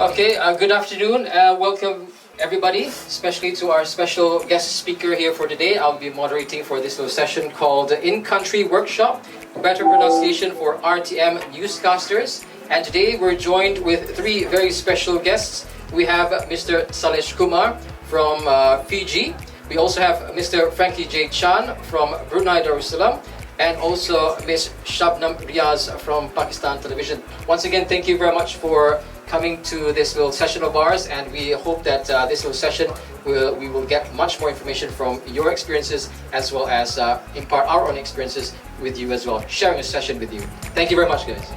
Okay, good afternoon. Welcome everybody, especially to our special guest speaker here for today. I'll be moderating for this little session called In-Country Workshop, Better Pronunciation for RTM Newscasters. And today we're joined with three very special guests. We have Mr. Salish Kumar from Fiji. We also have Mr. Frankie J. Chan from Brunei Darussalam, and also Ms. Shabnam Riaz from Pakistan Television. Once again, thank you very much for coming to this little session of ours, and we hope that this little session we will get much more information from your experiences, as well as impart our own experiences with you as well, sharing a session with you. Thank you very much, guys.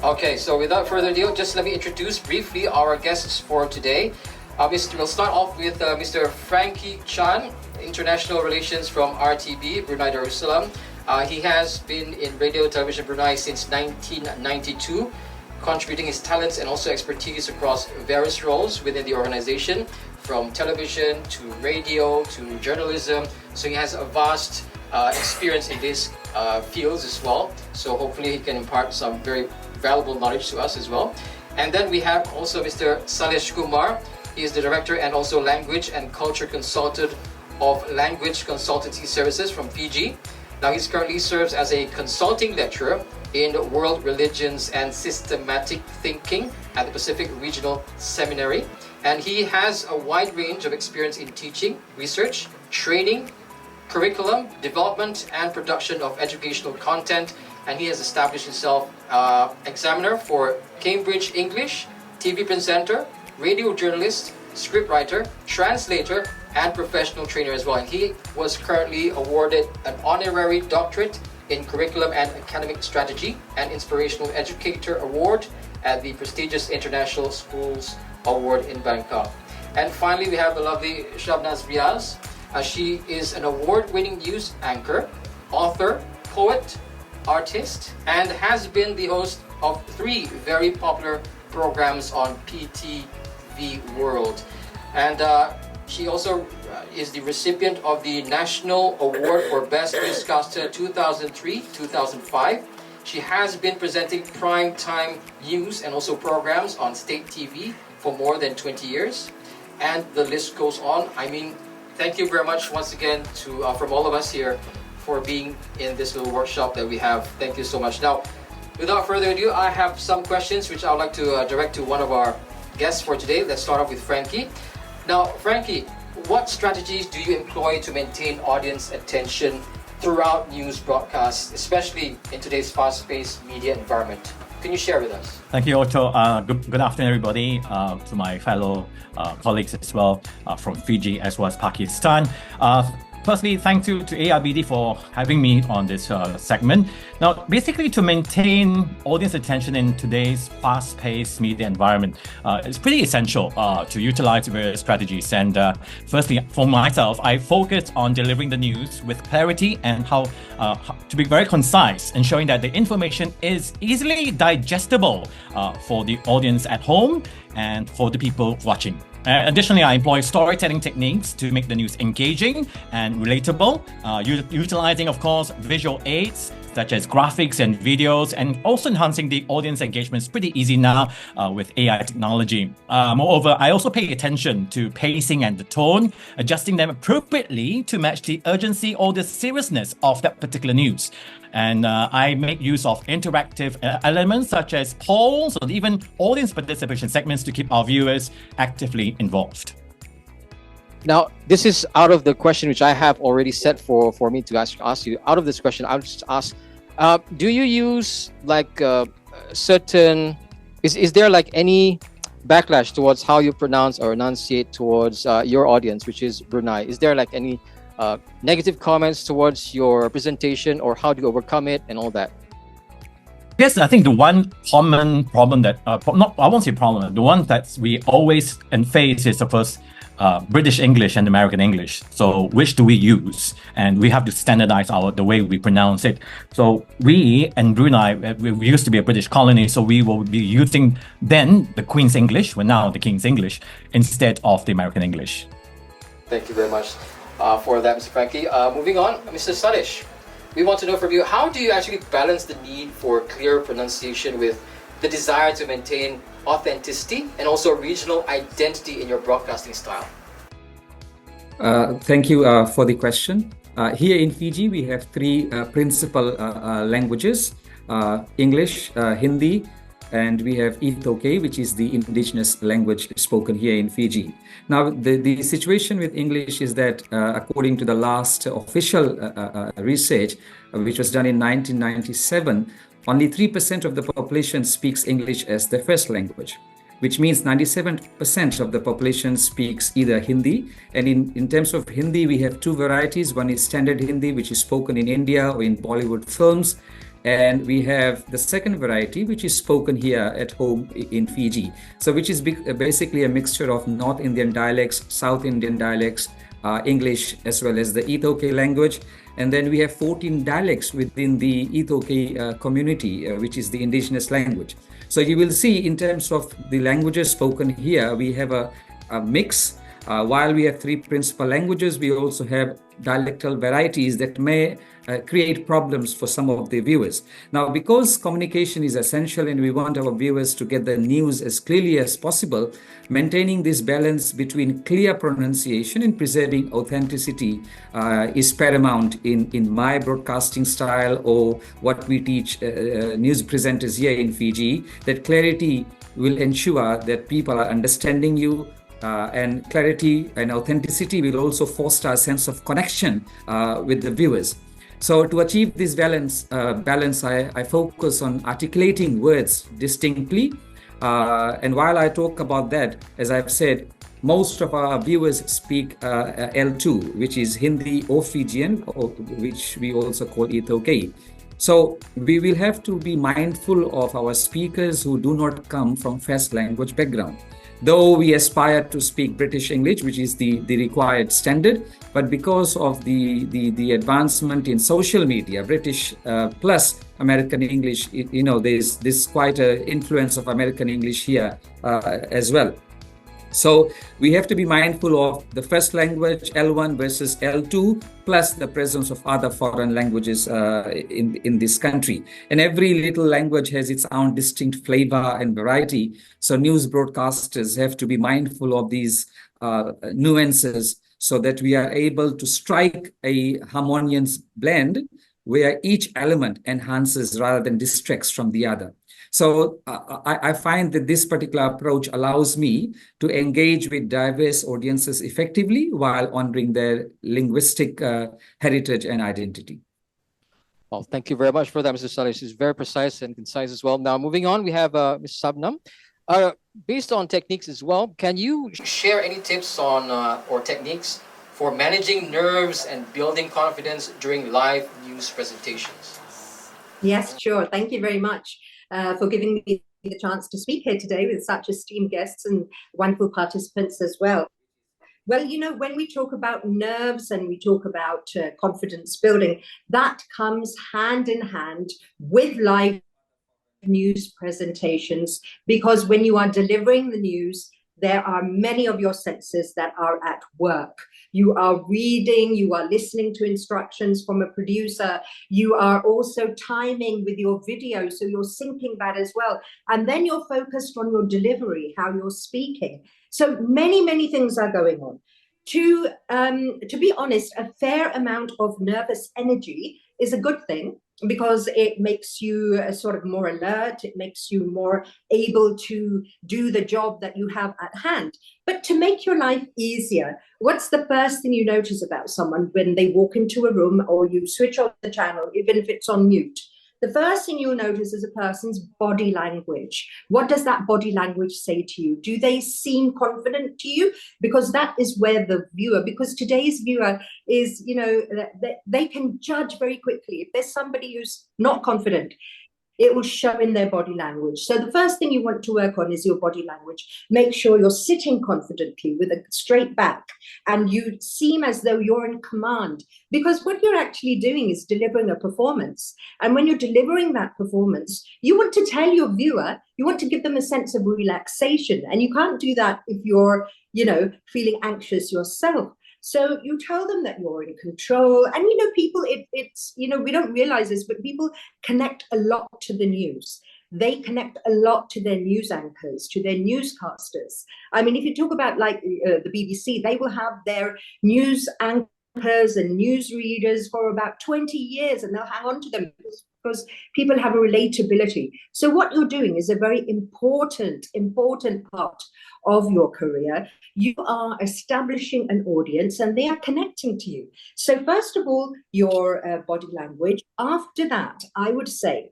Okay, so without further ado, just let me introduce briefly our guests for today. We'll start off with Mr. Frankie Chan, International Relations from RTB, Brunei Darussalam. He has been in radio television Brunei since 1992, contributing his talents and also expertise across various roles within the organization, from television to radio to journalism. So he has a vast experience in these fields as well. So hopefully he can impart some very valuable knowledge to us as well. And then we have also Mr. Salish Kumar. He is the Director and also Language and Culture Consultant of Language Consultancy Services from Fiji. Now he currently serves as a consulting lecturer in World Religions and Systematic Thinking at the Pacific Regional Seminary. And he has a wide range of experience in teaching, research, training, curriculum, development and production of educational content. And he has established himself examiner for Cambridge English, TV presenter, radio journalist, scriptwriter, translator, and professional trainer as well. And he was currently awarded an honorary doctorate in Curriculum and Academic Strategy and Inspirational Educator Award at the prestigious International Schools Award in Bangkok. And finally, we have the lovely Shabnam Riaz. She is an award-winning news anchor, author, poet, artist, and has been the host of three very popular programs on PTV World. And she also is the recipient of the National Award for Best Newscaster 2003-2005. She has been presenting prime time news and also programs on state TV for more than 20 years. And the list goes on. I mean, thank you very much once again to from all of us here for being in this little workshop that we have. Thank you so much. Now, without further ado, I have some questions which I would like to direct to one of our guests for today. Let's start off with Frankie. Now, Frankie, what strategies do you employ to maintain audience attention throughout news broadcasts, especially in today's fast-paced media environment? Can you share with us? Thank you, Otto. Good afternoon, everybody, to my fellow colleagues as well from Fiji as well as Pakistan. Firstly, thank you to AIBD for having me on this segment. Now, basically, to maintain audience attention in today's fast-paced media environment, it's pretty essential to utilize various strategies. And firstly, for myself, I focus on delivering the news with clarity and how to be very concise, ensuring that the information is easily digestible for the audience at home and for the people watching. Additionally, I employ storytelling techniques to make the news engaging and relatable, utilizing, of course, visual aids such as graphics and videos, and also enhancing the audience engagement. It's pretty easy now with AI technology. Moreover, I also pay attention to pacing and the tone, adjusting them appropriately to match the urgency or the seriousness of that particular news. And I make use of interactive elements such as polls or even audience participation segments to keep our viewers actively involved. Now, this is out of the question which I have already set for me to ask you. Out of this question, I'll just ask, do you use like certain, is there like any backlash towards how you pronounce or enunciate towards your audience, which is Brunei? Is there like any negative comments towards your presentation, or how do you overcome it and all that? Yes, I think the one common problem that, I won't say problem, the one that we always face is, of course, British English and American English. So which do we use? And we have to standardize the way we pronounce it. So we in Brunei, we used to be a British colony, so we will be using then the Queen's English, well now the King's English, instead of the American English. Thank you very much for that, Mr. Frankie. Moving on, Mr. Salish, we want to know from you, how do you actually balance the need for clear pronunciation with the desire to maintain authenticity, and also regional identity in your broadcasting style? Thank you for the question. Here in Fiji, we have three principal languages, English, Hindi, and we have Itoke, which is the indigenous language spoken here in Fiji. Now, the situation with English is that according to the last official research, which was done in 1997, only 3% of the population speaks English as their first language, which means 97% of the population speaks either Hindi. And in terms of Hindi, we have two varieties. One is standard Hindi, which is spoken in India or in Bollywood films. And we have the second variety, which is spoken here at home in Fiji. So which is basically a mixture of North Indian dialects, South Indian dialects, English, as well as the Itoke language. And then we have 14 dialects within the Itoke community, which is the indigenous language. So you will see in terms of the languages spoken here, we have a mix. While we have three principal languages, we also have dialectal varieties that may create problems for some of the viewers. Now, because communication is essential and we want our viewers to get the news as clearly as possible, maintaining this balance between clear pronunciation and preserving authenticity is paramount in my broadcasting style or what we teach news presenters here in Fiji, that clarity will ensure that people are understanding you, and clarity and authenticity will also foster a sense of connection with the viewers. So to achieve this balance, I focus on articulating words distinctly. And while I talk about that, as I've said, most of our viewers speak L2, which is Hindi or Fijian, or which we also call Itoke. So we will have to be mindful of our speakers who do not come from first language background. Though we aspire to speak British English, which is the required standard, but because of the advancement in social media, British plus American English, there's quite an influence of American English here as well. So we have to be mindful of the first language, L1 versus L2, plus the presence of other foreign languages in this country. And every little language has its own distinct flavor and variety. So news broadcasters have to be mindful of these nuances so that we are able to strike a harmonious blend where each element enhances rather than distracts from the other. So I find that this particular approach allows me to engage with diverse audiences effectively while honoring their linguistic heritage and identity. Well, thank you very much for that, Mr. Saleh. It's very precise and concise as well. Now, moving on, we have Ms. Sabnam. Based on techniques as well, can you share any tips on or techniques for managing nerves and building confidence during live news presentations? Yes, sure. Thank you very much for giving me the chance to speak here today with such esteemed guests and wonderful participants as well. Well, when we talk about nerves and we talk about confidence building, that comes hand in hand with live news presentations, because when you are delivering the news, there are many of your senses that are at work. You are reading, you are listening to instructions from a producer, you are also timing with your video, so you're syncing that as well. And then you're focused on your delivery, how you're speaking. So many things are going on. To be honest, a fair amount of nervous energy is a good thing, because it makes you sort of more alert, it makes you more able to do the job that you have at hand. But to make your life easier, what's the first thing you notice about someone when they walk into a room or you switch on the channel, even if it's on mute? The first thing you'll notice is a person's body language. What does that body language say to you? Do they seem confident to you? Because that is where the viewer, because today's viewer is, they can judge very quickly. If there's somebody who's not confident, it will show in their body language. So the first thing you want to work on is your body language. Make sure you're sitting confidently with a straight back and you seem as though you're in command, because what you're actually doing is delivering a performance. And when you're delivering that performance, you want to tell your viewer, you want to give them a sense of relaxation. And you can't do that if you're, feeling anxious yourself. So you tell them that you're in control. And, people, it's we don't realize this, but people connect a lot to the news. they connect a lot to their news anchors, to their newscasters. I mean, if you talk about like the BBC, they will have their news anchors and news readers for about 20 years, and they'll hang on to them because people have a relatability. So what you're doing is a very important part of your career. You are establishing an audience and they are connecting to you. So first of all, your body language. After that, I would say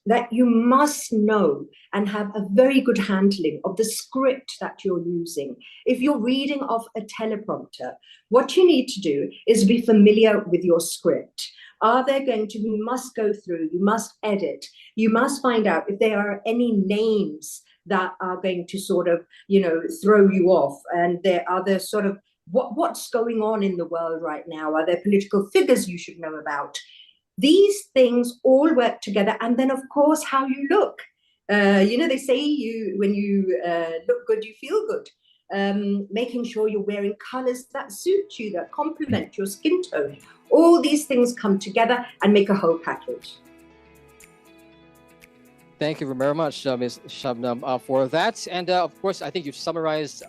that you must know and have a very good handling of the script that you're using. If you're reading off a teleprompter, what you need to do is be familiar with your script. Are there going to, you must go through, you must edit, you must find out if there are any names that are going to sort of, throw you off. And there are the sort of, what's going on in the world right now? Are there political figures you should know about? These things all work together. And then, of course, how you look. They say when you look good, you feel good. Making sure you're wearing colors that suit you, that complement your skin tone. All these things come together and make a whole package. Thank you very much, Ms. Shabnam, for that. And of course, I think you've summarized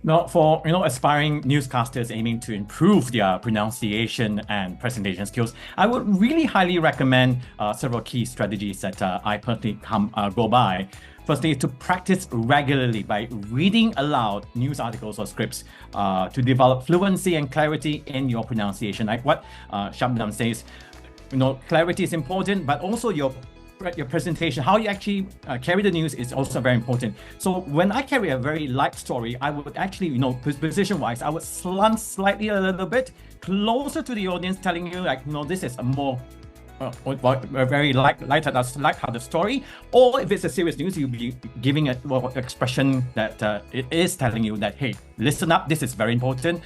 Now, for aspiring newscasters aiming to improve their pronunciation and presentation skills, I would really highly recommend several key strategies that I personally go by. Firstly, to practice regularly by reading aloud news articles or scripts to develop fluency and clarity in your pronunciation. Like what Shabnam says, clarity is important, but also your presentation, how you actually carry the news is also very important. So when I carry a very light story, I would actually, position-wise, I would slant slightly a little bit closer to the audience, telling you like, this is a more a very light-hearted story. Or if it's a serious news, you'll be giving an expression that it is telling you that, hey, listen up, this is very important.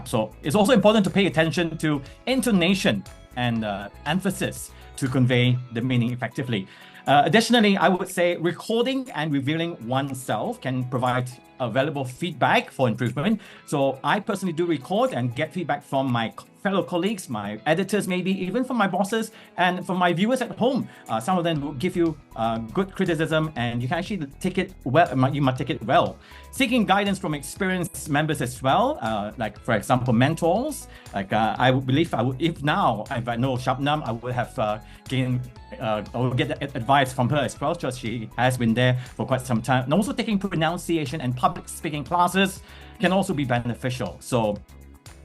So it's also important to pay attention to intonation and emphasis to convey the meaning effectively. Additionally, I would say recording and revealing oneself can provide valuable feedback for improvement. So I personally do record and get feedback from my fellow colleagues, my editors, maybe even from my bosses and from my viewers at home. Some of them will give you good criticism and you can actually take it well. You might take it well. Seeking guidance from experienced members as well, like for example, mentors. Like I would believe if I know Shabnam, I would have I will get advice from her as well, because she has been there for quite some time. And also taking pronunciation and public speaking classes can also be beneficial. So,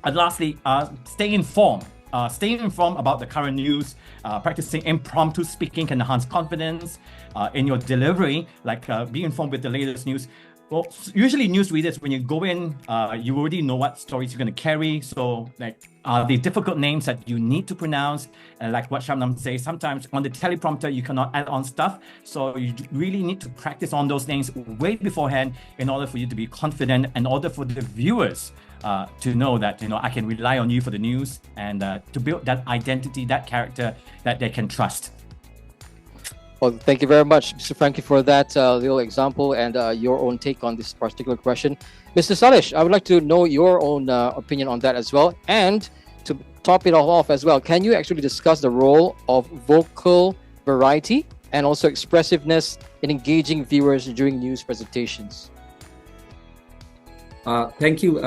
and lastly, stay informed. Staying informed about the current news, practicing impromptu speaking can enhance confidence in your delivery, like be informed with the latest news. Well, usually news readers, when you go in, you already know what stories you're going to carry. So like the difficult names that you need to pronounce, and like what Shabnam says, sometimes on the teleprompter, you cannot add on stuff. So you really need to practice on those names way beforehand in order for you to be confident, in order for the viewers to know that, I can rely on you for the news, and to build that identity, that character that they can trust. Well, thank you very much, Mr. Frankie, for that little example and your own take on this particular question. Mr. Salish, I would like to know your own opinion on that as well. And to top it all off as well, can you actually discuss the role of vocal variety and also expressiveness in engaging viewers during news presentations? Thank you.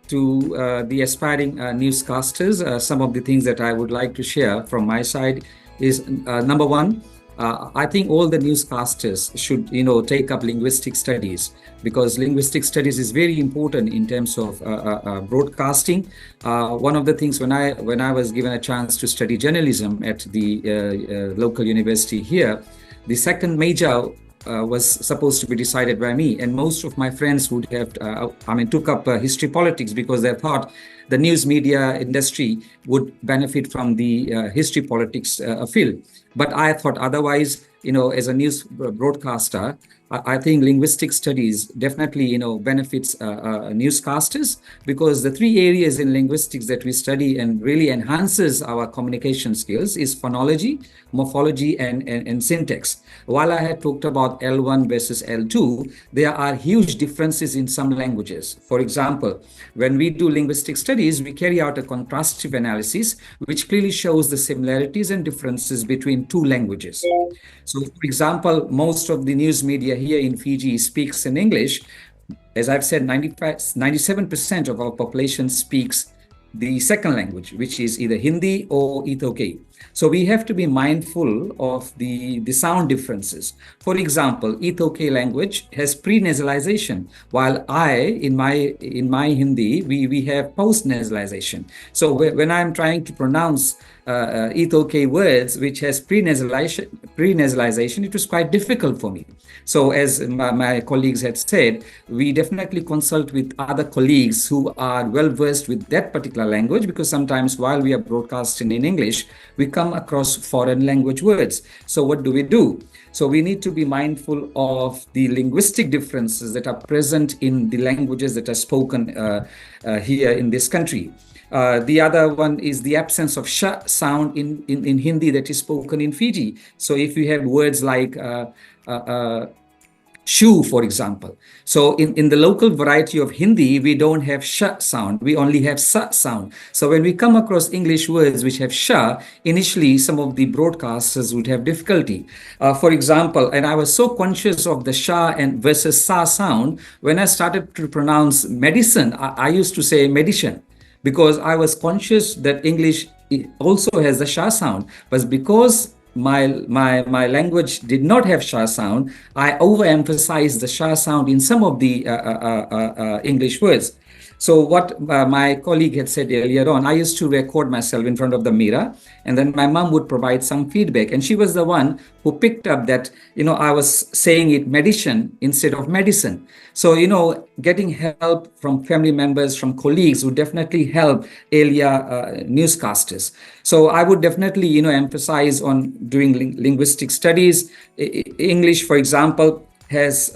To the aspiring newscasters, some of the things that I would like to share from my side is number one, I think all the newscasters should, take up linguistic studies, because linguistic studies is very important in terms of broadcasting. One of the things when I was given a chance to study journalism at the local university here, the second major was supposed to be decided by me, and most of my friends would have, took up history politics because they thought the news media industry would benefit from the history politics field. But I thought otherwise. As a news broadcaster, I think linguistic studies definitely, benefits newscasters, because the three areas in linguistics that we study and really enhances our communication skills is phonology, morphology, and syntax. While I had talked about L1 versus L2, there are huge differences in some languages. For example, when we do linguistic studies, we carry out a contrastive analysis, which clearly shows the similarities and differences between two languages. So, for example, most of the news media here in Fiji speaks in English. As I've said, 97% of our population speaks the second language, which is either Hindi or Itoke. So we have to be mindful of the sound differences. For example, Itoke language has pre-nasalization, while in my Hindi, we have post-nasalization. So when I'm trying to pronounce Itoke words which has pre-nasalization, it was quite difficult for me. So as my colleagues had said, we definitely consult with other colleagues who are well versed with that particular language, because sometimes while we are broadcasting in English, we come across foreign language words. So what do? So we need to be mindful of the linguistic differences that are present in the languages that are spoken here in this country. The other one is the absence of sh sound in Hindi that is spoken in Fiji. So if you have words like shoe, for example. So in the local variety of Hindi, we don't have sh sound. We only have sa sound. So when we come across English words which have sh, initially some of the broadcasters would have difficulty. For example, and I was so conscious of the sh and versus sa sound, when I started to pronounce medicine, I used to say medicine, because I was conscious that English also has the sh sound. But because my language did not have sh sound, I overemphasized the sh sound in some of the English words. So what my colleague had said earlier on, I used to record myself in front of the mirror, and then my mom would provide some feedback. And she was the one who picked up that, I was saying it medicine instead of medicine. So, getting help from family members, from colleagues would definitely help area newscasters. So I would definitely, emphasize on doing linguistic studies. English, for example, has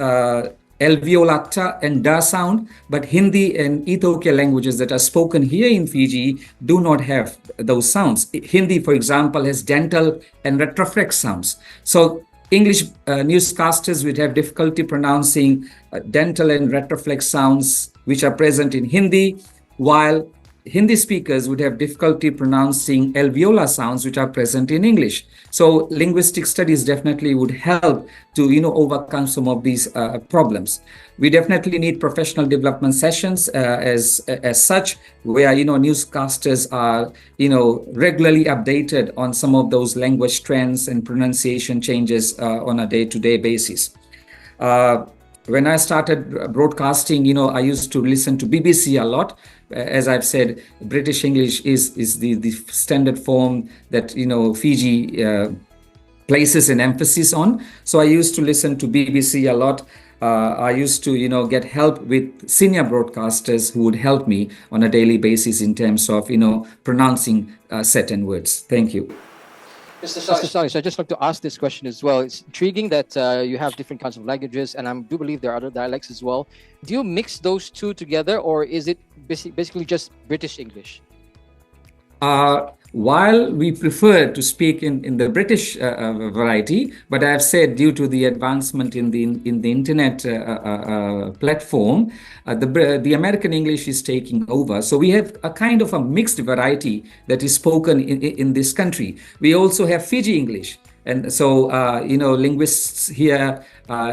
alveolar ta and da sound, but Hindi and Itoke languages that are spoken here in Fiji do not have those sounds. Hindi, for example, has dental and retroflex sounds. So English newscasters would have difficulty pronouncing dental and retroflex sounds which are present in Hindi, while Hindi speakers would have difficulty pronouncing alveolar sounds which are present in English. So linguistic studies definitely would help to, overcome some of these problems. We definitely need professional development sessions as such, where, newscasters are, regularly updated on some of those language trends and pronunciation changes on a day-to-day basis. When I started broadcasting, I used to listen to BBC a lot. As I've said, British English is the standard form that, Fiji places an emphasis on. So I used to listen to BBC a lot. I used to, get help with senior broadcasters who would help me on a daily basis in terms of, pronouncing certain words. Thank you. Mr. Salish, I'd just like to ask this question as well. It's intriguing that you have different kinds of languages, and I do believe there are other dialects as well. Do you mix those two together, or is it basically just British English? While we prefer to speak in the British variety, but I have said due to the advancement in the internet platform, the American English is taking over. So we have a kind of a mixed variety that is spoken in this country. We also have Fiji English. And so, linguists here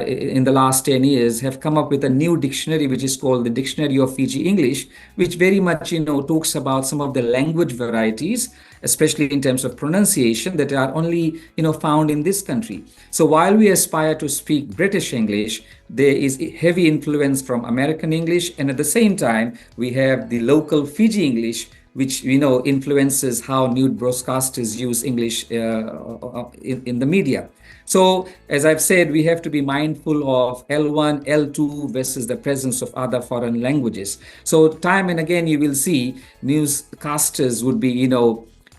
in the last 10 years have come up with a new dictionary, which is called the Dictionary of Fiji English, which very much, talks about some of the language varieties, especially in terms of pronunciation, that are only, found in this country. So while we aspire to speak British English, there is heavy influence from American English. And at the same time, we have the local Fiji English, which we know influences how news broadcasters use English in the media. So, as I've said, we have to be mindful of L1, L2 versus the presence of other foreign languages. So, time and again, you will see newscasters would be,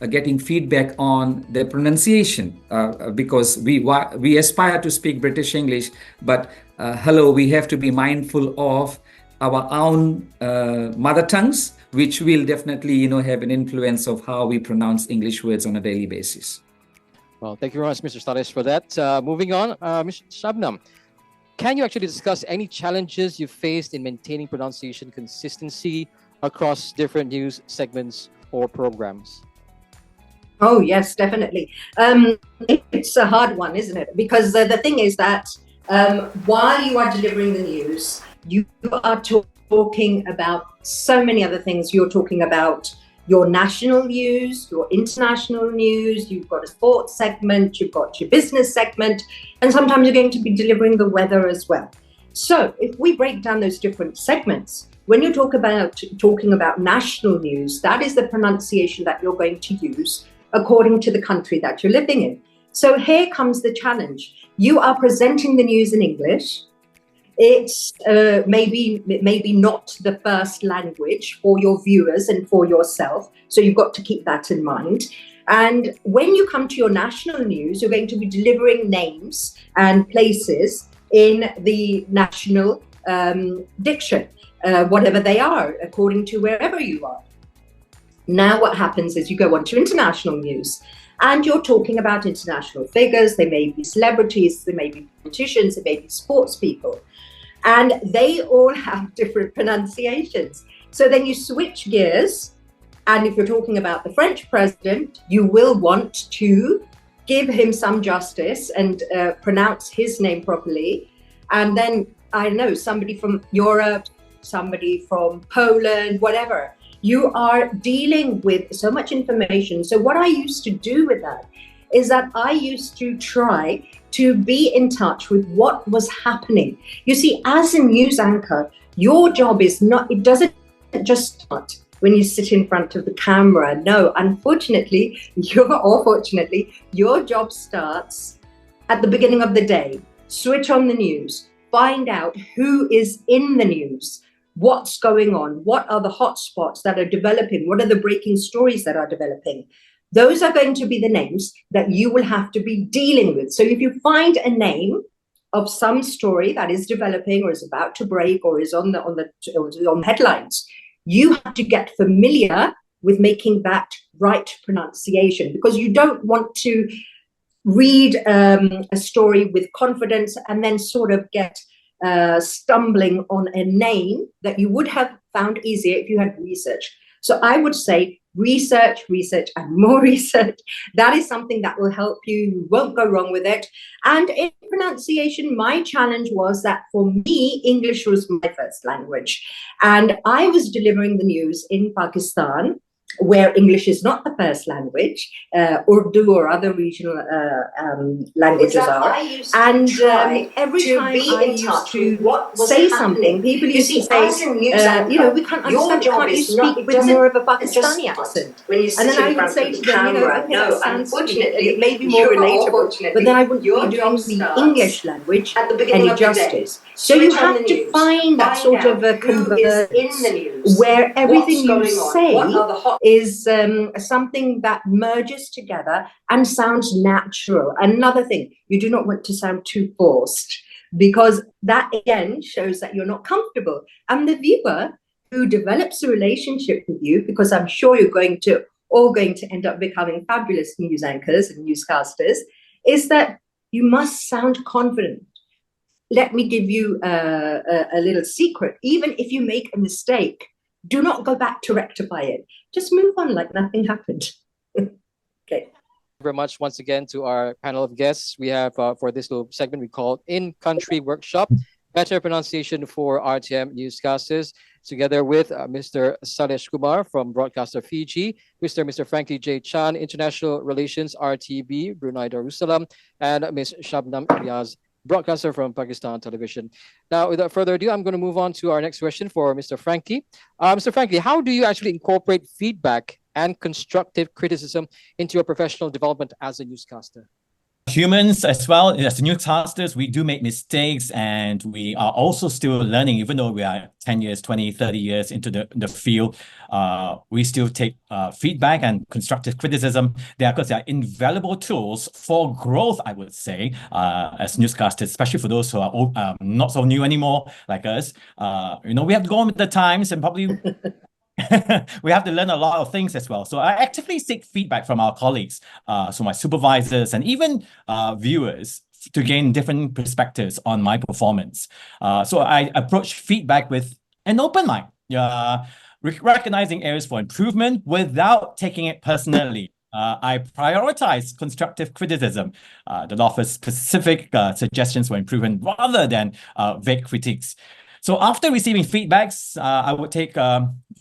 getting feedback on their pronunciation because we aspire to speak British English, but hello, we have to be mindful of our own mother tongues, which will definitely, have an influence of how we pronounce English words on a daily basis. Well, thank you very much, Mr. Stades, for that. Moving on, Ms. Shabnam, can you actually discuss any challenges you faced in maintaining pronunciation consistency across different news segments or programs? Oh, yes, definitely. It's a hard one, isn't it? Because the thing is that while you are delivering the news, you are talking about so many other things. You're talking about your national news, your international news, you've got a sports segment, you've got your business segment, and sometimes you're going to be delivering the weather as well. So if we break down those different segments, when you talking about national news, that is the pronunciation that you're going to use according to the country that you're living in. So here comes the challenge. You are presenting the news in English. It's maybe not the first language for your viewers and for yourself. So you've got to keep that in mind. And when you come to your national news, you're going to be delivering names and places in the national diction, whatever they are, according to wherever you are. Now what happens is you go on to international news and you're talking about international figures. They may be celebrities, they may be politicians, they may be sports people. And they all have different pronunciations. So then you switch gears. And if you're talking about the French president, you will want to give him some justice and pronounce his name properly. And then, I don't know, somebody from Europe, somebody from Poland, whatever. You are dealing with so much information. So what I used to do with that is that I used to try to be in touch with what was happening. You see, as a news anchor, your job is not, it doesn't just start when you sit in front of the camera. No, unfortunately, or fortunately, your job starts at the beginning of the day. Switch on the news, find out who is in the news, what's going on, what are the hotspots that are developing, what are the breaking stories that are developing. Those are going to be the names that you will have to be dealing with. So if you find a name of some story that is developing or is about to break or is on the headlines, you have to get familiar with making that right pronunciation, because you don't want to read a story with confidence and then sort of get stumbling on a name that you would have found easier if you had research. So I would say research, and more research. That is something that will help you. You won't go wrong with it. And in pronunciation, my challenge was that for me, English was my first language. And I was delivering the news in Pakistan, where English is not the first language, Urdu or other regional languages are. And every time I used to say something, people used to say, we can't understand, can't you speak with more of a Pakistani accent? And then I would say to them, okay, that sounds unfortunately, it may be more relatable, but then I wouldn't be doing the English language any justice. So you have to find that sort of a convergence where everything you say is something that merges together and sounds natural. Another thing, you do not want to sound too forced, because that again shows that you're not comfortable. And the viewer who develops a relationship with you, because I'm sure you're going to end up becoming fabulous news anchors and newscasters, is that you must sound confident. Let me give you a little secret. Even if you make a mistake, do not go back to rectify it. Just move on like nothing happened. Okay. Thank you very much once again to our panel of guests. We have for this little segment we call In-Country Workshop, Better Pronunciation for RTM Newscasters, together with Mr. Salesh Kumar from Broadcaster Fiji, Mr. Frankie J. Chan, International Relations RTB, Brunei Darussalam, and Ms. Shabnam Ilyas, broadcaster from Pakistan television. Now, without further ado, I'm going to move on to our next question for Mr. Frankie. Mr. Frankie, how do you actually incorporate feedback and constructive criticism into your professional development as a newscaster? Humans as well, as newscasters, we do make mistakes, and we are also still learning. Even though we are 10 years, 20, 30 years into the field, we still take feedback and constructive criticism. They are invaluable tools for growth, I would say, as newscasters, especially for those who are not so new anymore, like us. We have to go on with the times, and probably we have to learn a lot of things as well. So I actively seek feedback from our colleagues, so my supervisors and even viewers, to gain different perspectives on my performance. So I approach feedback with an open mind, recognizing areas for improvement without taking it personally. I prioritize constructive criticism that offers specific suggestions for improvement rather than vague critiques. So after receiving feedbacks, I would take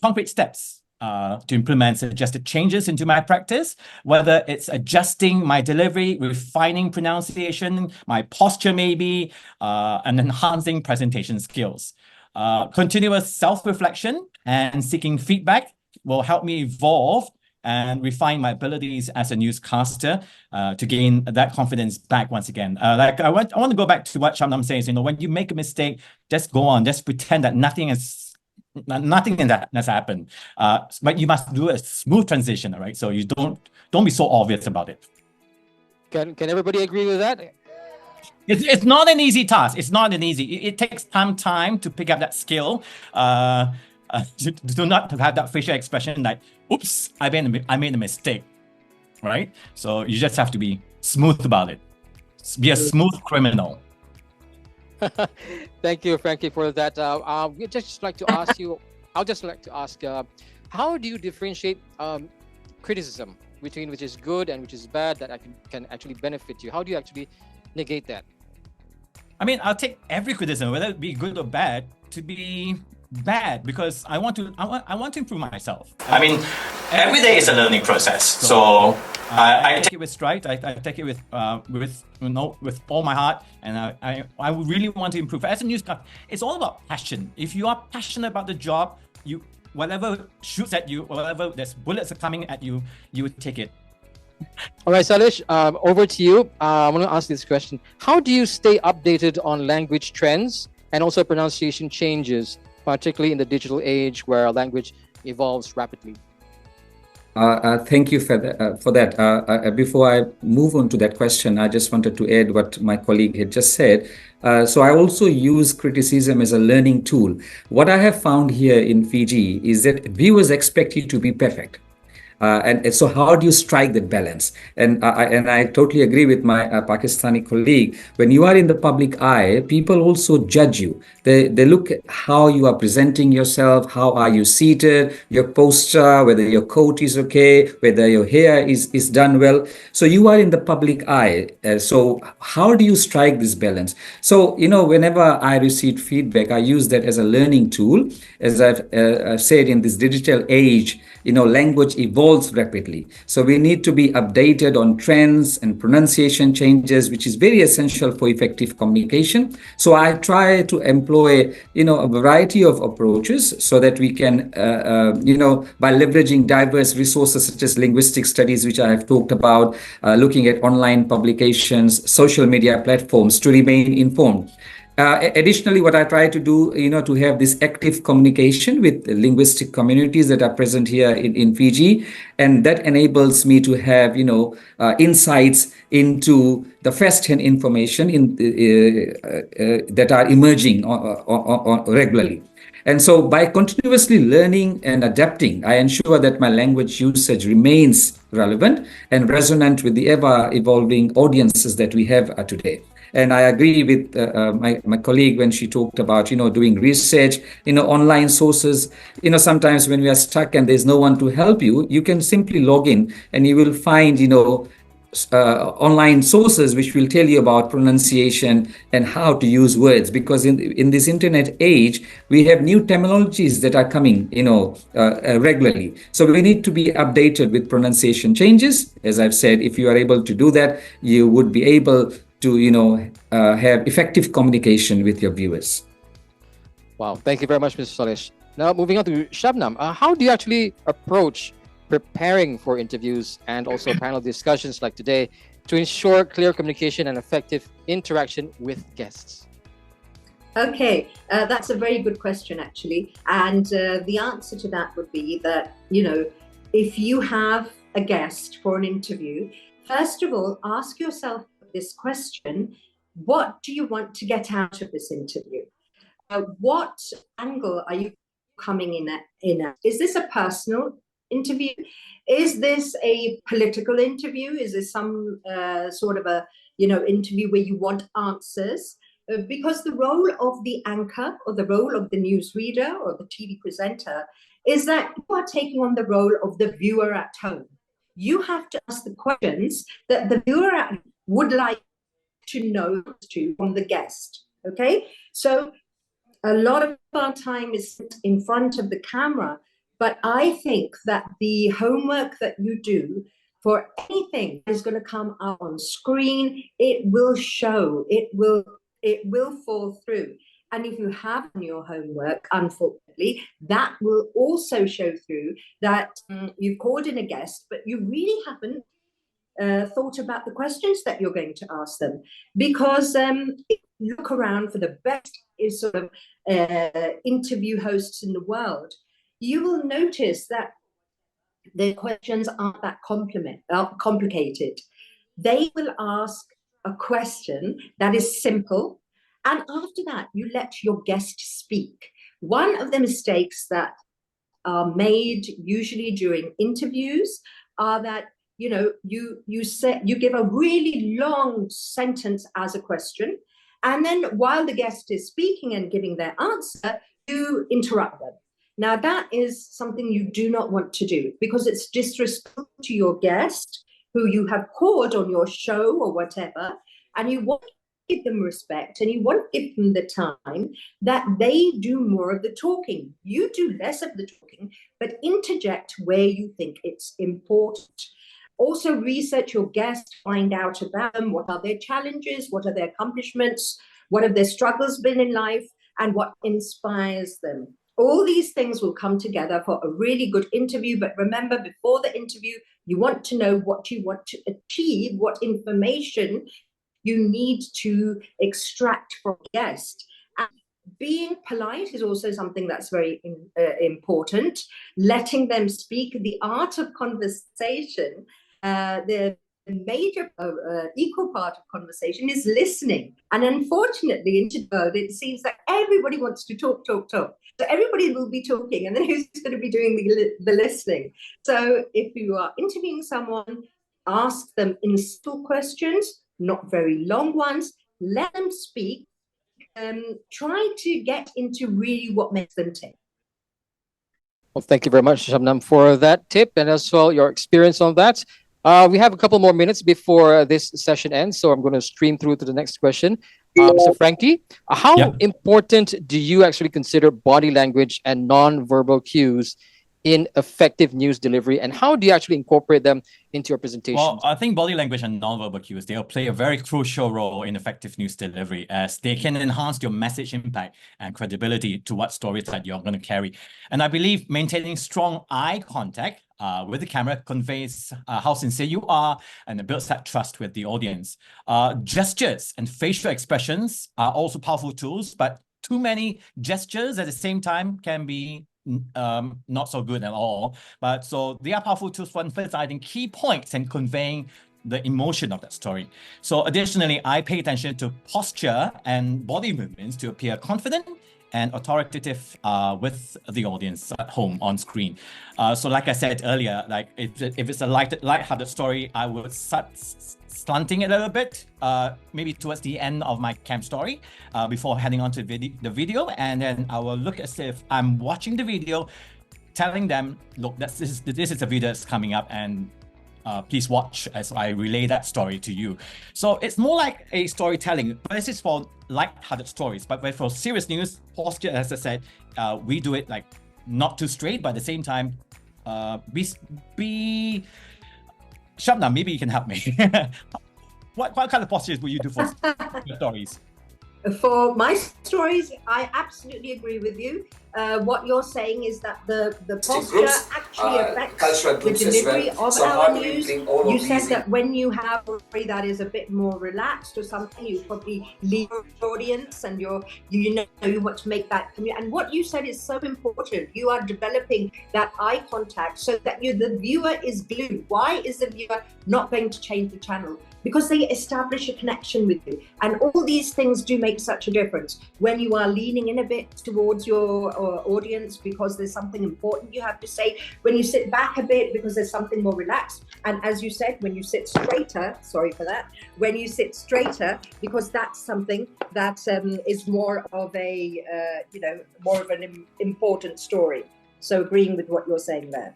concrete steps to implement suggested changes into my practice, whether it's adjusting my delivery, refining pronunciation, my posture maybe, and enhancing presentation skills. Continuous self-reflection and seeking feedback will help me evolve and refine my abilities as a newscaster to gain that confidence back once again. I want to go back to what Shamnam says. When you make a mistake, just go on, just pretend that nothing has happened. But you must do a smooth transition, all right? So you don't be so obvious about it. Can everybody agree with that? It's not an easy task. It's not an easy. It takes time to pick up that skill. Do not have that facial expression like, oops, I made a mistake, right? So you just have to be smooth about it. Be a smooth criminal. Thank you, Frankie, for that. We'd just like to ask you, how do you differentiate criticism between which is good and which is bad that can actually benefit you? How do you actually negate that? I mean, I'll take every criticism, whether it be good or bad, to be bad, because I want to improve myself. I mean, every day is a learning process. So I take it with stride. I take it with all my heart, and I really want to improve. As a newscaster, it's all about passion. If you are passionate about the job, whatever shoots at you, whatever there's bullets are coming at you, you would take it. All right, Salish, over to you. I want to ask this question: how do you stay updated on language trends and also pronunciation changes, particularly in the digital age where language evolves rapidly? Thank you for that. Before I move on to that question, I just wanted to add what my colleague had just said. So I also use criticism as a learning tool. What I have found here in Fiji is that viewers expect you to be perfect. And so how do you strike that balance? And I totally agree with my Pakistani colleague. When you are in the public eye, people also judge you. They look at how you are presenting yourself, how are you seated, your posture, whether your coat is okay, whether your hair is done well. So you are in the public eye. So how do you strike this balance? So, whenever I receive feedback, I use that as a learning tool. As I've said, in this digital age, language evolves rapidly. So we need to be updated on trends and pronunciation changes, which is very essential for effective communication. So I try to employ, a variety of approaches so that we can, by leveraging diverse resources such as linguistic studies, which I have talked about, looking at online publications, social media platforms to remain informed. Additionally, what I try to do, to have this active communication with the linguistic communities that are present here in Fiji, and that enables me to have, insights into the first-hand information that are emerging regularly. And so by continuously learning and adapting, I ensure that my language usage remains relevant and resonant with the ever-evolving audiences that we have today. And I agree with my colleague when she talked about, doing research, online sources. Sometimes when we are stuck and there's no one to help you, you can simply log in and you will find, online sources which will tell you about pronunciation and how to use words. Because in this internet age, we have new terminologies that are coming, regularly. So we need to be updated with pronunciation changes. As I've said, if you are able to do that, you would be able to, have effective communication with your viewers. Wow, thank you very much, Mr. Solesh. Now, moving on to Shabnam, how do you actually approach preparing for interviews and also panel discussions like today to ensure clear communication and effective interaction with guests? Okay, that's a very good question, actually. And the answer to that would be that, if you have a guest for an interview, first of all, ask yourself this question: what do you want to get out of this interview? What angle are you coming in at? Is this a personal interview? Is this a political interview? Is this some sort of a interview where you want answers? Because the role of the anchor or the role of the newsreader or the TV presenter is that you are taking on the role of the viewer at home. You have to ask the questions that the viewer would like to know from the guest. Okay, so a lot of our time is in front of the camera, but I think that the homework that you do for anything that is going to come up on screen, it will show, it will fall through. And if you have done your homework, unfortunately, that will also show through that you've called in a guest, but you really haven't thought about the questions that you're going to ask them. Because if you look around for the best sort of interview hosts in the world, you will notice that the questions aren't that complicated. They will ask a question that is simple, and after that, you let your guest speak. One of the mistakes that are made usually during interviews are that you give a really long sentence as a question, and then while the guest is speaking and giving their answer, you interrupt them. Now, that is something you do not want to do, because it's disrespectful to your guest who you have called on your show or whatever, and you want to give them respect and you want to give them the time that they do more of the talking. You do less of the talking, but interject where you think it's important. Also, research your guest, find out about them. What are their challenges? What are their accomplishments? What have their struggles been in life? And what inspires them? All these things will come together for a really good interview. But remember, before the interview, you want to know what you want to achieve, what information you need to extract from the guest. And being polite is also something that's very important. Letting them speak, the art of conversation, the major equal part of conversation is listening. And unfortunately, in today's world, it seems that everybody wants to talk. So everybody will be talking, and then who's going to be doing the listening? So if you are interviewing someone, ask them insightful questions, not very long ones. Let them speak. Try to get into really what makes them tick. Well, thank you very much, Shabnam, for that tip and as well your experience on that. We have a couple more minutes before this session ends, so I'm going to stream through to the next question. Mr. Frankie, how important do you actually consider body language and non-verbal cues in effective news delivery, and how do you actually incorporate them into your presentation? Well, I think body language and non-verbal cues, they'll play a very crucial role in effective news delivery, as they can enhance your message impact and credibility to what stories that you're going to carry. And I believe maintaining strong eye contact with the camera conveys how sincere you are, and it builds that trust with the audience. Gestures and facial expressions are also powerful tools, but too many gestures at the same time can be not so good at all. But so they are powerful tools for emphasizing key points and conveying the emotion of that story. So additionally, I pay attention to posture and body movements to appear confident and authoritative with the audience at home on screen. So like I said earlier, like if it's a light-hearted story, I would start slanting it a little bit, maybe towards the end of my camp story, before heading on to the video, and then I will look as if I'm watching the video, telling them, look, this is a video that's coming up, and please watch as I relay that story to you. So it's more like a storytelling, but this is for light-hearted stories. But for serious news, posture, as I said, we do it like not too straight, but at the same time, be Shabnam, maybe you can help me. What kind of postures will you do for your stories? For my stories, I absolutely agree with you. What you're saying is that the posture groups, actually affects cultural the groups as delivery well. of So our how do we news. bring all You of said these that when you have a story that is a bit more relaxed or something, you probably leave your audience and you know you want to make that community. And what you said is so important. You are developing that eye contact so that the viewer is glued. Why is the viewer not going to change the channel? Because they establish a connection with you. And all these things do make such a difference. When you are leaning in a bit towards your audience because there's something important you have to say, when you sit back a bit because there's something more relaxed, and as you said, when you sit straighter, sorry for that, when you sit straighter, because that's something that is more of a, more of an important story. So agreeing with what you're saying there.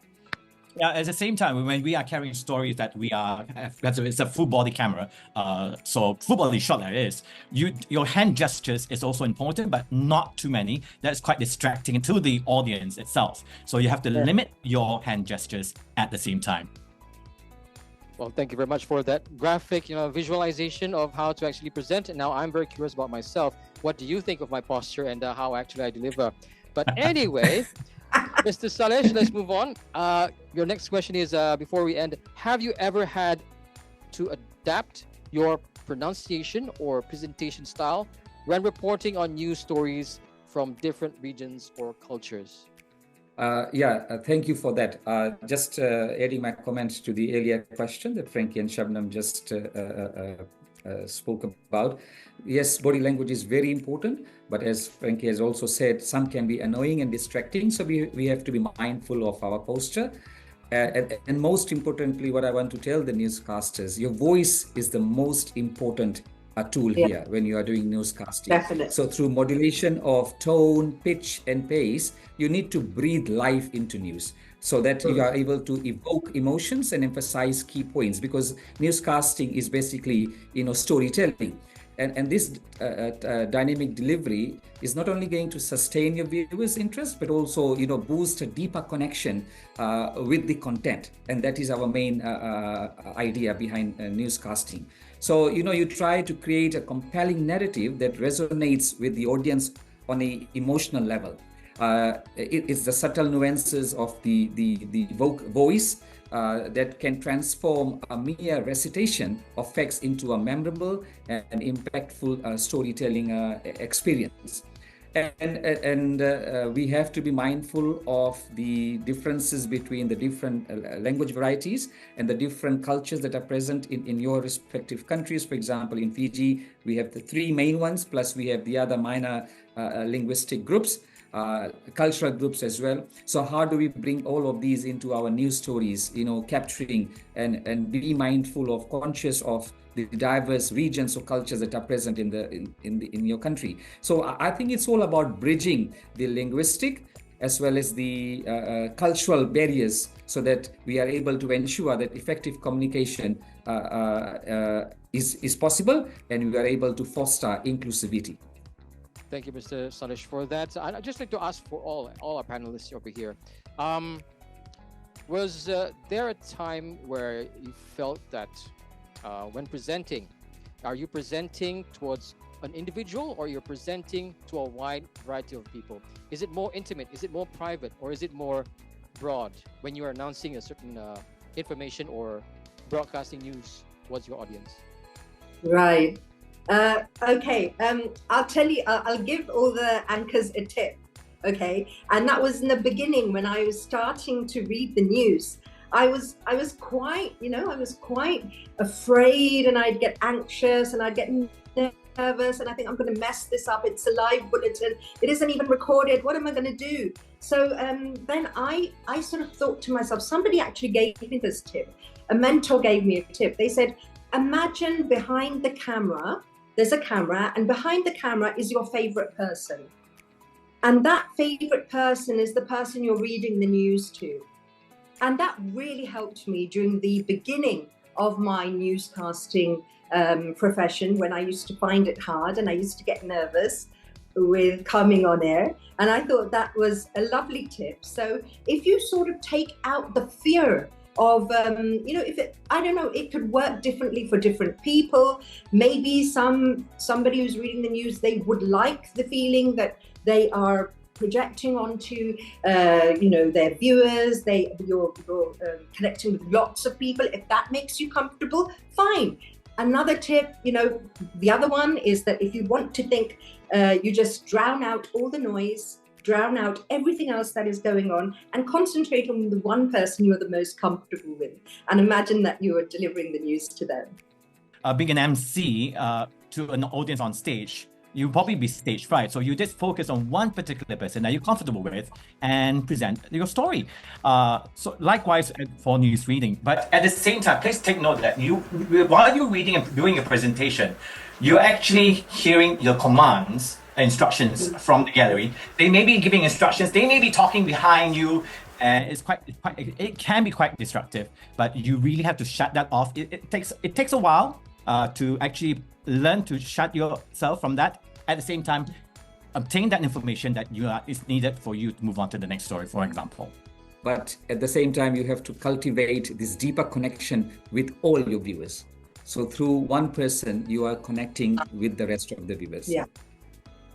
Yeah, at the same time, when we are carrying stories that it's a full body camera, so full body shot like this, your hand gestures is also important, but not too many. That's quite distracting to the audience itself. So you have to limit your hand gestures at the same time. Well, thank you very much for that graphic, visualization of how to actually present it. Now, I'm very curious about myself. What do you think of my posture and how actually I deliver? But anyway, Mr. Salesh, let's move on. Your next question is, before we end, have you ever had to adapt your pronunciation or presentation style when reporting on news stories from different regions or cultures? Thank you for that. Just adding my comments to the earlier question that Frankie and Shabnam just spoke about. Yes, body language is very important, but as Frankie has also said, some can be annoying and distracting. So we have to be mindful of our posture. And most importantly, what I want to tell the newscasters, your voice is the most important tool here when you are doing newscasting. Definitely. So through modulation of tone, pitch, and pace, you need to breathe life into news so that you are able to evoke emotions and emphasize key points, because newscasting is basically, storytelling. And this dynamic delivery is not only going to sustain your viewers' interest, but also, boost a deeper connection with the content. And that is our main idea behind newscasting. So, you try to create a compelling narrative that resonates with the audience on an emotional level. It's the subtle nuances of the voice that can transform a mere recitation of facts into a memorable and impactful storytelling experience. And we have to be mindful of the differences between the different language varieties and the different cultures that are present in your respective countries. For example, in Fiji, we have the three main ones, plus we have the other minor linguistic groups. Cultural groups as well. So how do we bring all of these into our news stories, capturing and be mindful of, conscious of the diverse regions or cultures that are present in your country. So I think it's all about bridging the linguistic as well as the cultural barriers so that we are able to ensure that effective communication is possible and we are able to foster inclusivity. Thank you, Mr. Salesh, for that. I'd just like to ask for all our panelists over here. Was there a time where you felt that when presenting, are you presenting towards an individual or you're presenting to a wide variety of people? Is it more intimate? Is it more private? Or is it more broad when you are announcing a certain information or broadcasting news towards your audience? Right. Okay, I'll tell you, I'll give all the anchors a tip, okay? And that was in the beginning when I was starting to read the news. I was quite, I was quite afraid, and I'd get anxious and I'd get nervous and I think I'm going to mess this up. It's a live bulletin. It isn't even recorded. What am I going to do? So then I sort of thought to myself, somebody actually gave me this tip. A mentor gave me a tip. They said, imagine behind the camera, there's a camera, and behind the camera is your favorite person. And that favorite person is the person you're reading the news to. And that really helped me during the beginning of my newscasting profession, when I used to find it hard and I used to get nervous with coming on air. And I thought that was a lovely tip. So if you sort of take out the fear of, if it, I don't know, it could work differently for different people. Maybe somebody who's reading the news, they would like the feeling that they are projecting onto, their viewers. You're connecting with lots of people. If that makes you comfortable, fine. Another tip, the other one is that if you want to think, you just drown out all the noise, drown out everything else that is going on, and concentrate on the one person you're the most comfortable with, and imagine that you are delivering the news to them. Being an MC to an audience on stage, you'll probably be stage fright. So you just focus on one particular person that you're comfortable with and present your story. So likewise for news reading. But at the same time, please take note that while you're reading and doing a presentation, you're actually hearing your commands, instructions from the gallery. They may be giving instructions. They may be talking behind you. And it can be quite disruptive, but you really have to shut that off. It takes a while to actually learn to shut yourself from that. At the same time, obtain that information that is needed for you to move on to the next story, for example. But at the same time, you have to cultivate this deeper connection with all your viewers. So through one person, you are connecting with the rest of the viewers. Yeah.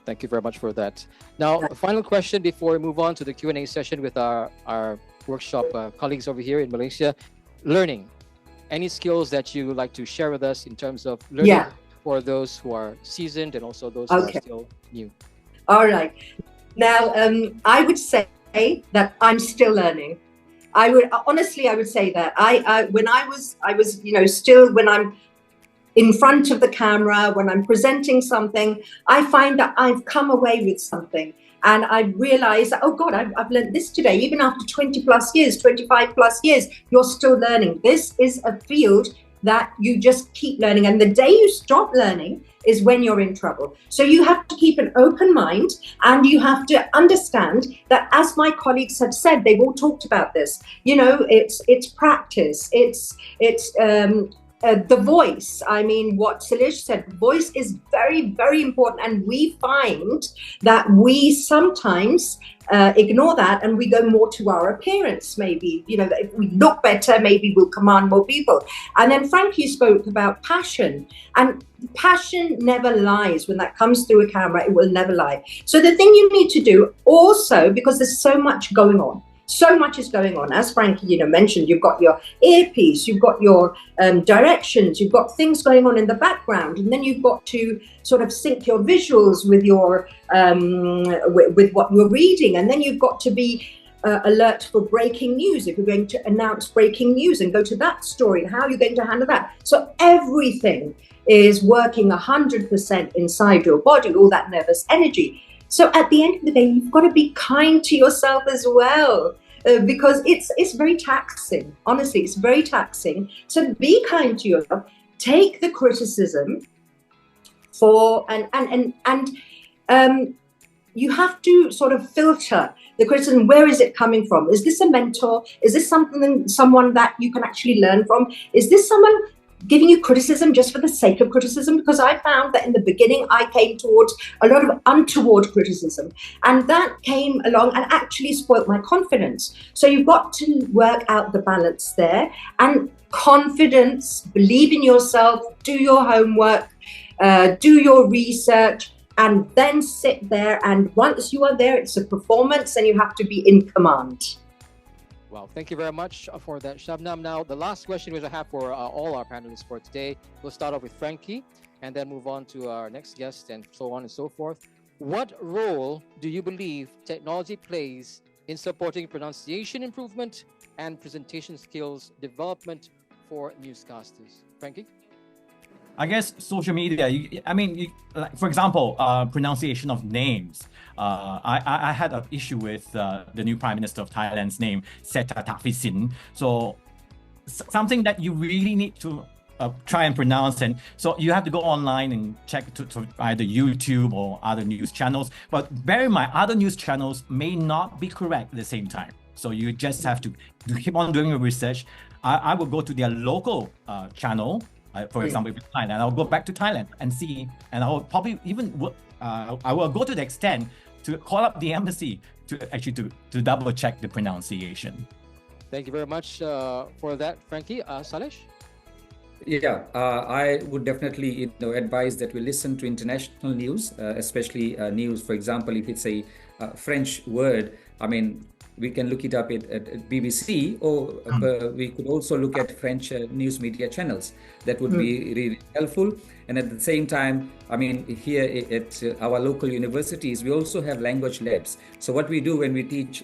Thank you very much for that. Now, a final question before we move on to the Q&A session with our workshop colleagues over here in Malaysia. Learning. Any skills that you would like to share with us in terms of learning for those who are seasoned and also those who are still new? All right. Now, I would say that I'm still learning. I would say that when I was still, when I'm in front of the camera, when I'm presenting something, I find that I've come away with something. And I realize that, oh God, I've learned this today. Even after 20 plus years, 25 plus years, you're still learning. This is a field that you just keep learning. And the day you stop learning is when you're in trouble. So you have to keep an open mind, and you have to understand that, as my colleagues have said, they've all talked about this, it's practice, it's the voice. I mean, what Salish said, voice is very, very important. And we find that we sometimes ignore that, and we go more to our appearance. Maybe, if we look better, maybe we'll command more people. And then Frankie spoke about passion, and passion never lies. When that comes through a camera, it will never lie. So the thing you need to do also, because there's so much going on, so much is going on. As Frankie, mentioned, you've got your earpiece, you've got your directions, you've got things going on in the background, and then you've got to sort of sync your visuals with your with what you're reading, and then you've got to be alert for breaking news if you're going to announce breaking news and go to that story, and how you're going to handle that. So everything is working 100% inside your body, all that nervous energy. So at the end of the day, you've got to be kind to yourself as well, because it's very taxing. Honestly, it's very taxing. So be kind to yourself. Take the criticism and you have to sort of filter the criticism. Where is it coming from? Is this a mentor? Is this someone that you can actually learn from? Is this someone giving you criticism just for the sake of criticism? Because I found that in the beginning, I came towards a lot of untoward criticism, and that came along and actually spoilt my confidence. So you've got to work out the balance there, and confidence, believe in yourself, do your homework, do your research, and then sit there. And once you are there, it's a performance, and you have to be in command. Well, thank you very much for that, Shabnam. Now, the last question which I have for all our panelists for today, we'll start off with Frankie and then move on to our next guest and so on and so forth. What role do you believe technology plays in supporting pronunciation improvement and presentation skills development for newscasters? Frankie? I guess social media, like, for example, pronunciation of names. I had an issue with the new Prime Minister of Thailand's name, Seta Thavisin. So something that you really need to try and pronounce. And so you have to go online and check to either YouTube or other news channels. But bear in mind, other news channels may not be correct at the same time. So you just have to keep on doing your research. I will go to their local channel. For example, if it's Thailand, I'll go back to Thailand and see, and I'll probably even I will go to the extent to call up the embassy to actually to double check the pronunciation. Thank you very much for that, Frankie. Salish? Yeah, I would definitely advise that we listen to international news, especially news. For example, if it's a French word, I mean, we can look it up at BBC, or we could also look at French news media channels. That would be really helpful. And at the same time, I mean, here at our local universities, we also have language labs. So what we do when we teach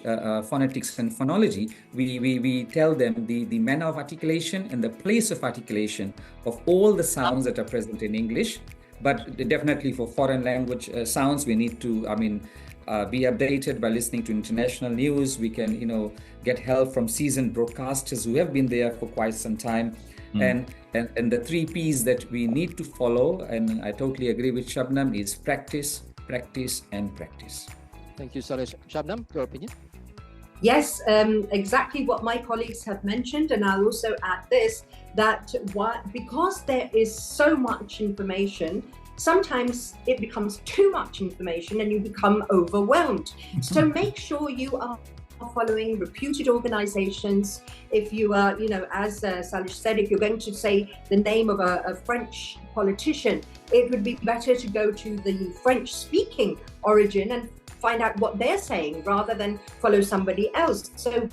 phonetics and phonology, we tell them the manner of articulation and the place of articulation of all the sounds that are present in English. But definitely for foreign language sounds, we need to, be updated by listening to international news. We can, get help from seasoned broadcasters who have been there for quite some time. And the 3 P's that we need to follow, and I totally agree with Shabnam, is practice, practice, and practice. Thank you, Salish. Shabnam, your opinion? Yes, exactly what my colleagues have mentioned, and I'll also add this, that because there is so much information, sometimes it becomes too much information and you become overwhelmed. So make sure you are following reputed organizations. If you are, as Salish said, if you're going to say the name of a French politician, it would be better to go to the French speaking origin and find out what they're saying rather than follow somebody else. So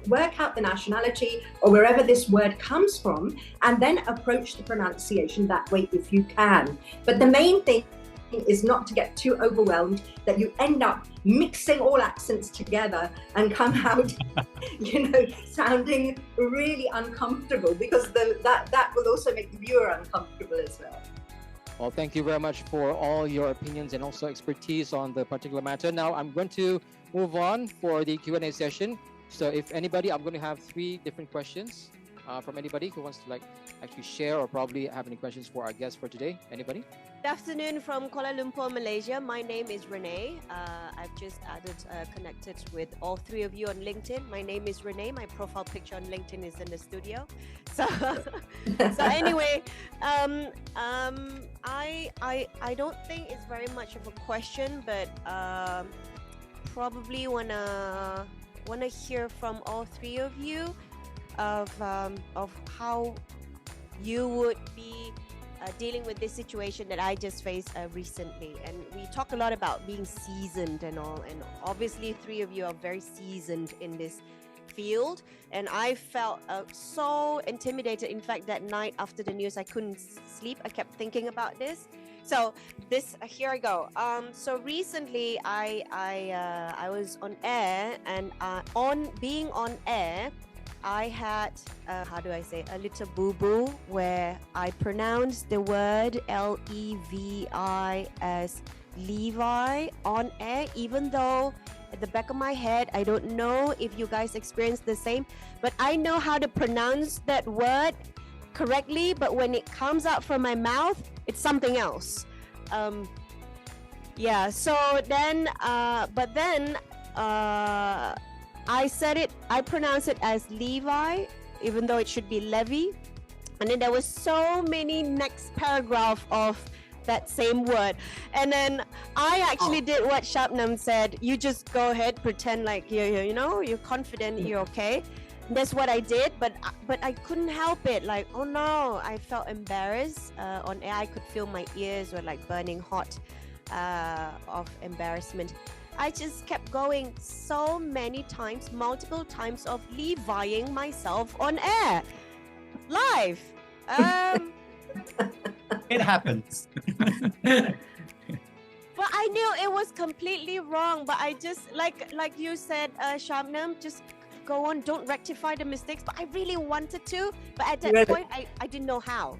work out the nationality or wherever this word comes from, and then approach the pronunciation that way if you can. But the main thing is not to get too overwhelmed that you end up mixing all accents together and come out, sounding really uncomfortable, because that will also make the viewer uncomfortable as well. Well, thank you very much for all your opinions and also expertise on the particular matter. Now I'm going to move on for the Q&A session. So if anybody, I'm going to have 3 different questions from anybody who wants to actually share or probably have any questions for our guests for today. Anybody? Good afternoon from Kuala Lumpur, Malaysia. My name is Renee. I've just connected with all 3 of you on LinkedIn. My name is Renee. My profile picture on LinkedIn is in the studio. So, anyway, I don't think it's very much of a question, but probably wanna hear from all 3 of you of how you would be dealing with this situation that I just faced recently. And we talk a lot about being seasoned and all, and obviously 3 of you are very seasoned in this field, and I felt so intimidated. In fact, that night after the news, I couldn't sleep. I kept thinking about this. So here I go. So recently I was on air, and being on air, I had a little boo-boo where I pronounced the word Levi as Levi on air, even though at the back of my head, I don't know if you guys experience the same, but I know how to pronounce that word correctly, but when it comes out from my mouth, it's something else. So then I pronounced it as Levi, even though it should be Levi. And then there was so many next paragraph of that same word. And then I actually did what Shabnam said. You just go ahead, pretend like you're confident, you're okay. And that's what I did, but I couldn't help it. Like, oh no, I felt embarrassed. On air, I could feel my ears were like burning hot of embarrassment. I just kept going so many times, multiple times of Levying myself on air, live. It happens. But I knew it was completely wrong. But I just, like you said, Shabnam, just go on, don't rectify the mistakes. But I really wanted to. But at that point, I didn't know how.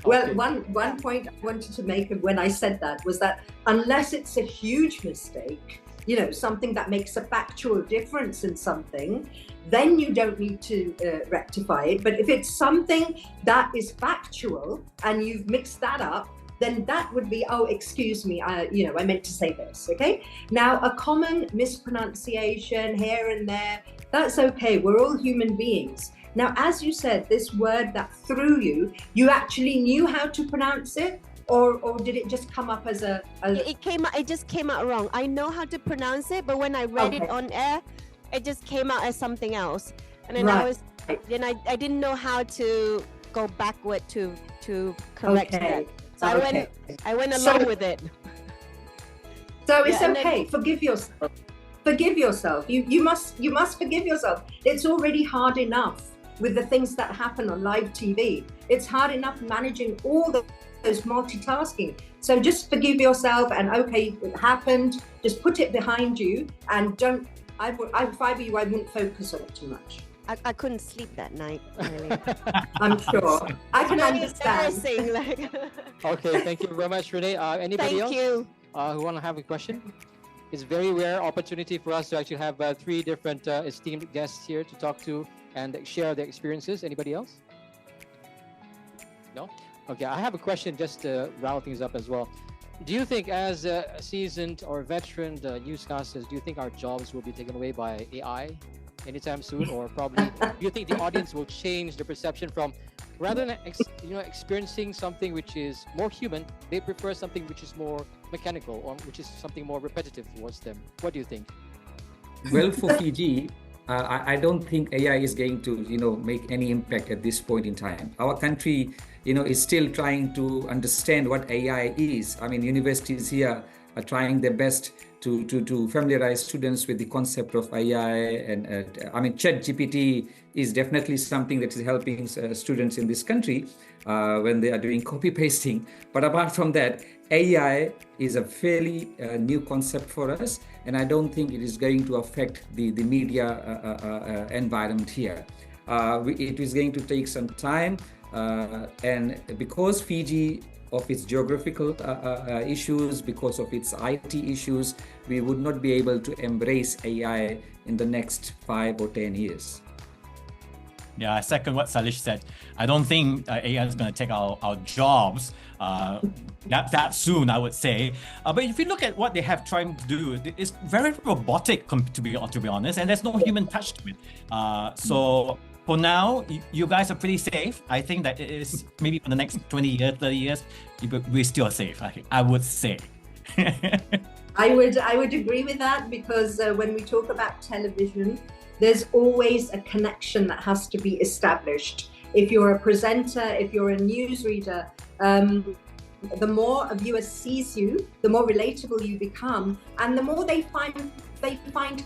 Well, one point I wanted to make when I said that was that unless it's a huge mistake, something that makes a factual difference in something, then you don't need to rectify it. But if it's something that is factual and you've mixed that up, then that would be, oh, excuse me, I meant to say this, okay? Now, a common mispronunciation here and there, that's okay. We're all human beings. Now, as you said, this word that threw you, you actually knew how to pronounce it, or did it just come up as a... It just came out wrong. I know how to pronounce it, but when I read it on air, it just came out as something else. And then I didn't know how to go backward to correct that. So I went along with it. So it's okay. Forgive yourself. Forgive yourself. You must forgive yourself. It's already hard enough with the things that happen on live TV. It's hard enough managing all those multitasking. So just forgive yourself and okay, it happened. Just put it behind you and don't. If I were you, I wouldn't focus on it too much. I couldn't sleep that night. Really. I'm sure. I can understand. Okay, thank you very much, Renee. Anybody Thank else you. Who want to have a question? It's a very rare opportunity for us to actually have 3 different esteemed guests here to talk to and share their experiences. Anybody else? No? Okay, I have a question just to round things up as well. Do you think, as seasoned or veteran newscasters, do you think our jobs will be taken away by AI anytime soon, or probably do you think the audience will change the perception from rather than experiencing something which is more human, they prefer something which is more mechanical or which is something more repetitive towards them? What do you think? Well, for Fiji, I don't think AI is going to make any impact at this point in time. Our country is still trying to understand what AI is. I mean, universities here are trying their best to familiarize students with the concept of AI, and I mean, ChatGPT is definitely something that is helping students in this country when they are doing copy pasting. But apart from that, AI is a fairly new concept for us, and I don't think it is going to affect the media environment here. It is going to take some time, and because Fiji, of its geographical issues, because of its IT issues, we would not be able to embrace AI in the next 5 or 10 years. Yeah, I second what Salish said. I don't think AI is going to take our jobs that soon, I would say. But if you look at what they have tried to do, it's very robotic, to be honest, and there's no human touch to it. So for now, you guys are pretty safe. I think that it is maybe for the next 20 years, 30 years, we're still safe, I would say. I would agree with that, because when we talk about television, there's always a connection that has to be established. If you're a presenter, if you're a newsreader, the more a viewer sees you, the more relatable you become, and the more they find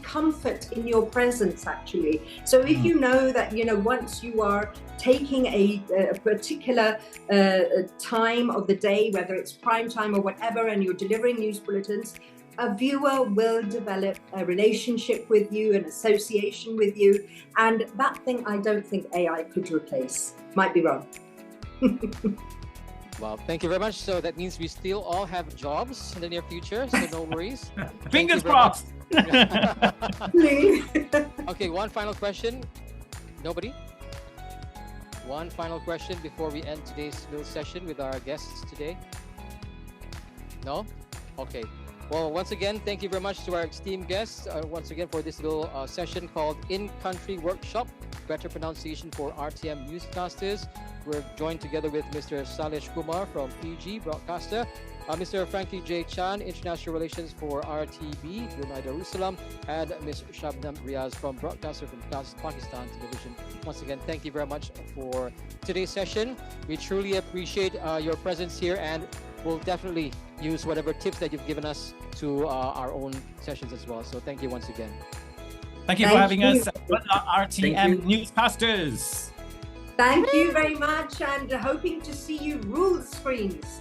comfort in your presence, actually. So if you know that, once you are taking a particular time of the day, whether it's prime time or whatever, and you're delivering news bulletins, a viewer will develop a relationship with you, an association with you, and that thing I don't think AI could replace. Might be wrong. Well, thank you very much. So that means we still all have jobs in the near future, so no worries. Fingers crossed. Okay, one final question. Nobody? One final question before we end today's little session with our guests today. No? Okay. Well, once again, thank you very much to our esteemed guests once again for this little session called In-Country Workshop, Better Pronunciation for RTM Newscasters. We're joined together with Mr. Salish Kumar from Fiji, broadcaster, Mr. Frankie J. Chan, International Relations for RTB, Brunei Darussalam, and Ms. Shabnam Riaz from broadcaster from Pakistan Television. Once again, thank you very much for today's session. We truly appreciate your presence here, and we'll definitely use whatever tips that you've given us to our own sessions as well. So thank you once again. Thank you for having us, RTM Newscasters. Thank you very much, and hoping to see you rule screens.